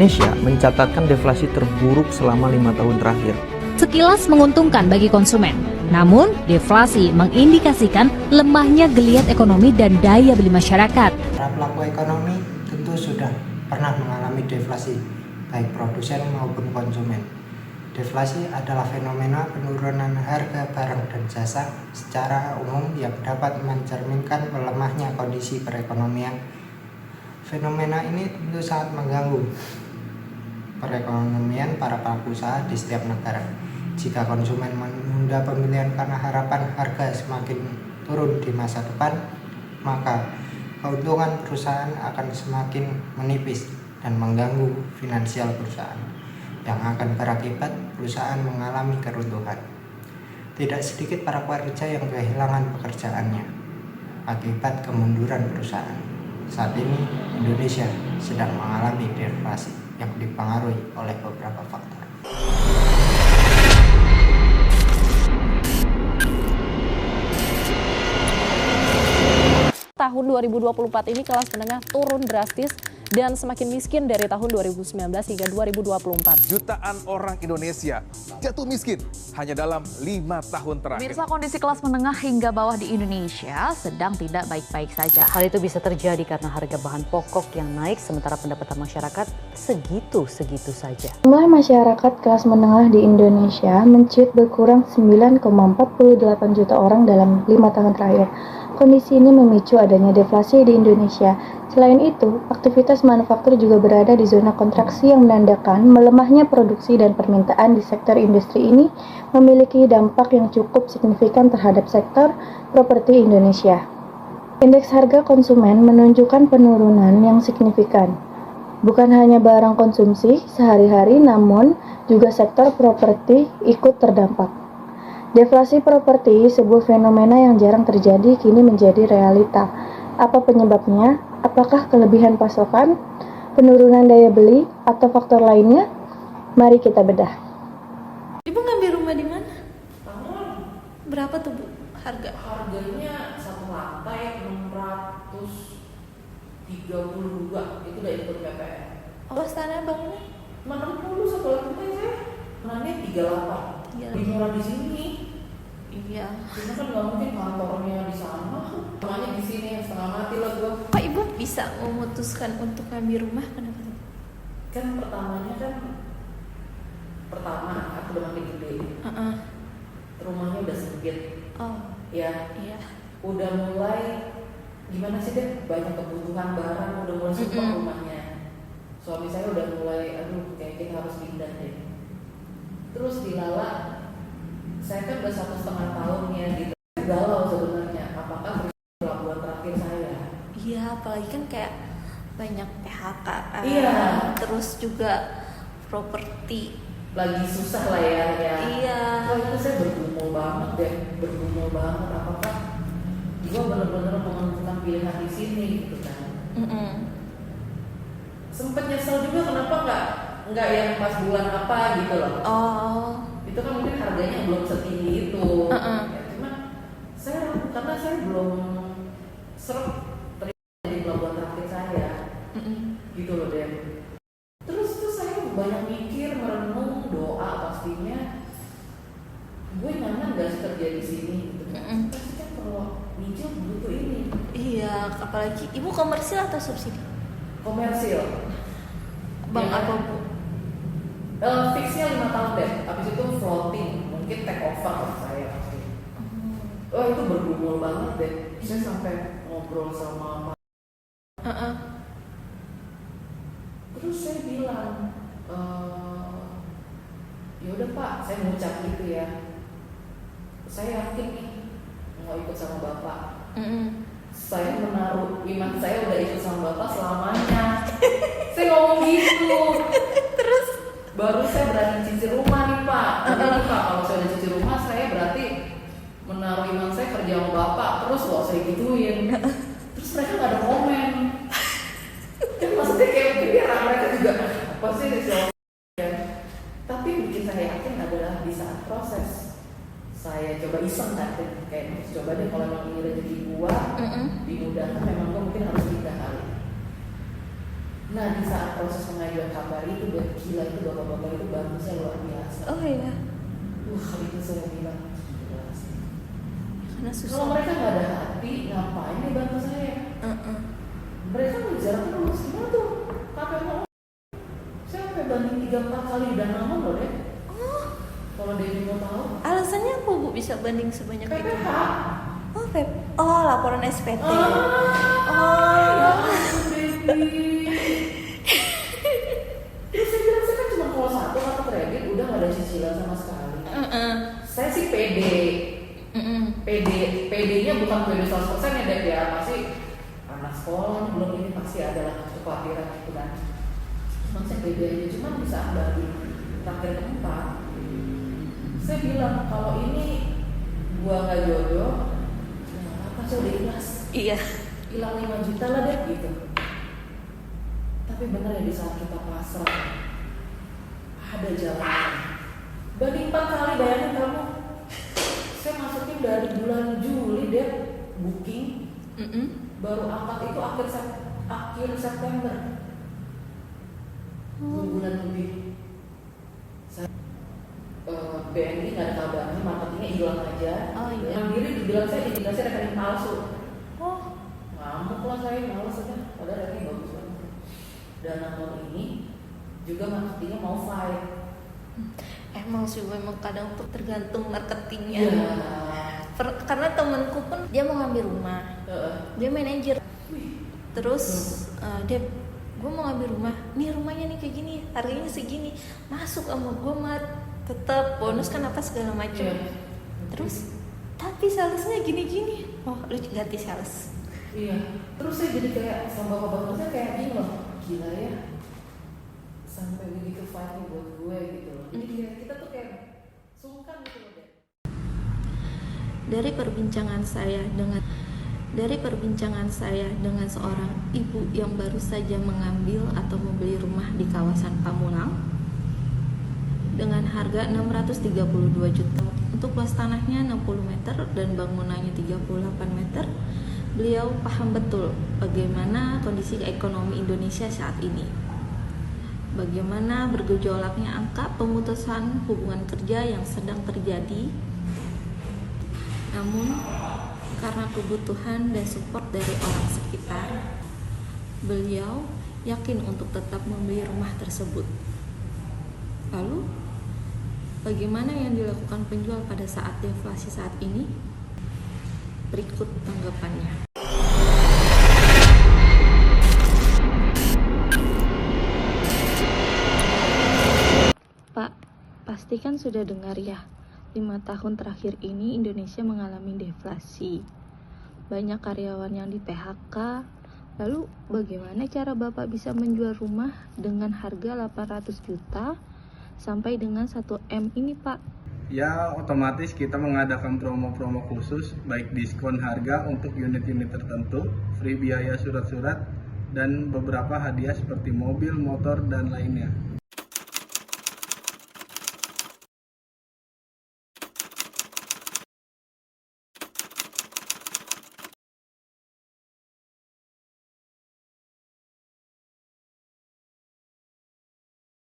Indonesia mencatatkan deflasi terburuk selama 5 tahun terakhir. Sekilas menguntungkan bagi konsumen, namun deflasi mengindikasikan lemahnya geliat ekonomi dan daya beli masyarakat. Para pelaku ekonomi tentu sudah pernah mengalami deflasi, baik produsen maupun konsumen. Deflasi adalah fenomena penurunan harga barang dan jasa secara umum yang dapat mencerminkan melemahnya kondisi perekonomian. Fenomena ini tentu sangat mengganggu perekonomian para pelaku usaha di setiap negara. Jika konsumen menunda pembelian karena harapan harga semakin turun di masa depan, maka keuntungan perusahaan akan semakin menipis dan mengganggu finansial perusahaan, yang akan berakibat perusahaan mengalami keruntuhan. Tidak sedikit para pekerja yang kehilangan pekerjaannya akibat kemunduran perusahaan. Saat ini Indonesia sedang mengalami deflasi yang dipengaruhi oleh beberapa faktor. Tahun 2024 ini kelas menengah turun drastis dan semakin miskin dari tahun 2019 hingga 2024. Jutaan orang Indonesia jatuh miskin hanya dalam 5 tahun terakhir. Pemirsa, kondisi kelas menengah hingga bawah di Indonesia sedang tidak baik-baik saja. Hal itu bisa terjadi karena harga bahan pokok yang naik sementara pendapatan masyarakat segitu-segitu saja. Jumlah masyarakat kelas menengah di Indonesia mencuit berkurang 9,48 juta orang dalam 5 tahun terakhir. Kondisi ini memicu adanya deflasi di Indonesia. Selain itu, aktivitas manufaktur juga berada di zona kontraksi yang menandakan melemahnya produksi dan permintaan di sektor industri ini memiliki dampak yang cukup signifikan terhadap sektor properti Indonesia. Indeks harga konsumen menunjukkan penurunan yang signifikan. Bukan hanya barang konsumsi sehari-hari, namun juga sektor properti ikut terdampak. Deflasi properti, sebuah fenomena yang jarang terjadi, kini menjadi realita. Apa penyebabnya? Apakah kelebihan pasokan, penurunan daya beli, atau faktor lainnya? Mari kita bedah. Ibu ngambil rumah di mana? Berapa tuh Bu harga? Harganya satu lantai 632, itu udah ikut PPN. Awas tanah bangunnya? 60 satu lantai saya. Nanti 38. Lebih murah di sini. Iya. Cuma kan nggak mungkin kantornya di sana. Rumahnya di sini setengah mati lah gua. Pak Ibu bisa memutuskan untuk ngambil rumah kenapa tuh? Kan pertama aku udah makin gede. Rumahnya udah sempit. Oh. Ya. Iya. Udah mulai gimana sih deh, banyak kebutuhan barang, udah mulai sumpah rumahnya. Suami saya udah mulai, aduh kayak kita harus pindah deh. Terus dilala, saya kan udah 1,5 tahun ya gitu. Galau sebenarnya, apakah pelabuhan terakhir saya? Iya, apalagi kan kayak banyak PHK. Iya. Terus juga properti lagi susah lah ya. Iya. Wah, itu saya bergumul banget. Apakah gue bener-bener menentukan pilihan di sini gitu kan? Sempet nyesel juga kenapa nggak yang pas bulan apa gitu loh. Oh. Itu kan mungkin harganya belum setinggi itu. Ya, cuma saya karena saya belum serap dari pelabuhan terakhir saya. Gitu loh deh. Terus saya banyak mikir, merenung, doa pastinya. Gue nyaman gak sih kerja di sini gitu. Pasti kan kalau nyicil butuh ini. Iya, apalagi Ibu komersil atau subsidi? Komersil. Bang ya, apa Bu? Fixnya 5 tahun deh. Habis itu floating, mungkin take over lah saya. Oh itu bergumul banget deh. Saya sampai ngobrol sama terus saya bilang, ya udah Pak, saya ngucap gitu ya. Saya yakin nih mau ikut sama Bapak. Saya menaruh iman saya udah ikut sama Bapak selamanya. Saya ngomong gitu. Terus baru saya berani cicil rumah nih Pak. Jadi Pak, kalau saya udah cicil rumah, saya berarti menaruh iman saya kerja sama Bapak. Terus loh saya gituin. Terus mereka nggak ada komen. Kan maksudnya kayak mereka juga apa sih ya. Tapi yang bikin saya yakin adalah di saat proses saya coba iseng kan, kayak coba deh kalau memang ini rezeki gua dimudahkan, memang gua mungkin harus pindah kali. Nah di saat proses pengajuan KPR itu gila, itu bapak-bapak itu bagusnya luar biasa. Oh iya. Itu saya bilang Karena susah. kalau mereka nggak ada hati, ngapain nih bantu saya? Mereka ngejar terus, gimana tuh? KPR mau saya sampai banding 3-4 kali dan nama loh deh. Kalau Dewi mau tahu. Alasannya apa Bu bisa banding sebanyak itu? PPH. Oh, oh, laporan SPT. Ya ampun, Dewi. Terus saya bilang, saya kan cuma kalau satu kartu kredit udah nggak ada cicilan sama sekali. Saya sih pede. PD-nya bukan pede 100% ya Dep ya, pasti anak sekolah belum ini pasti adalah kekhawatiran itu kan. Cuman saya pede aja, cuman di saat bagi terakhir keempat, saya bilang kalau ini gua nggak jodoh, apa saya udah ikhlas. Iya. Hilang 5 juta lah deh gitu. Tapi bener ya di saat kita pasrah ada jalan. Banding 4 kali bayangin kamu. Saya masukin dari bulan Juli deh booking, baru angkat itu akhir September. 2 bulan lebih. BNI nggak ada kabarnya, marketingnya hilang aja. Oh iya. Mandiri dibilang saya indikasi rekening palsu. Ngamuk lah saya, males aja. Padahal rekening bagus banget. Dan tahun ini juga marketingnya mau fight. Emang sih memang kadang tuh tergantung marketingnya. Iya. Karena temenku pun dia mau ngambil rumah. Dia manajer. Terus dia gue mau ngambil rumah. Nih rumahnya nih kayak gini, harganya segini. Masuk sama gue mah tetap bonus kan apa segala macam. Terus tapi salesnya gini-gini. Oh, lu ganti sales. Iya. Terus saya jadi kayak sama bapak-bapaknya kayak gini loh. Gila ya. Sampai begitu fight buat gue gitu loh. Jadi kayak kita tuh kayak sungkan gitu loh deh. Dari perbincangan saya dengan seorang ibu yang baru saja mengambil atau membeli rumah di kawasan Pamulang dengan harga 632 juta. Untuk luas tanahnya 60 meter dan bangunannya 38 meter. Beliau paham betul bagaimana kondisi ekonomi Indonesia saat ini. Bagaimana bergejolaknya angka pemutusan hubungan kerja yang sedang terjadi. Namun, karena kebutuhan dan support dari orang sekitar, beliau yakin untuk tetap membeli rumah tersebut. Lalu, bagaimana yang dilakukan penjual pada saat deflasi saat ini? Berikut tanggapannya. Pak, pastikan sudah dengar ya, 5 tahun terakhir ini Indonesia mengalami deflasi. Banyak karyawan yang di PHK. Lalu bagaimana cara Bapak bisa menjual rumah dengan harga 800 juta sampai dengan 1 M ini, Pak? Ya, otomatis kita mengadakan promo-promo khusus, baik diskon harga untuk unit-unit tertentu, free biaya surat-surat, dan beberapa hadiah seperti mobil, motor, dan lainnya.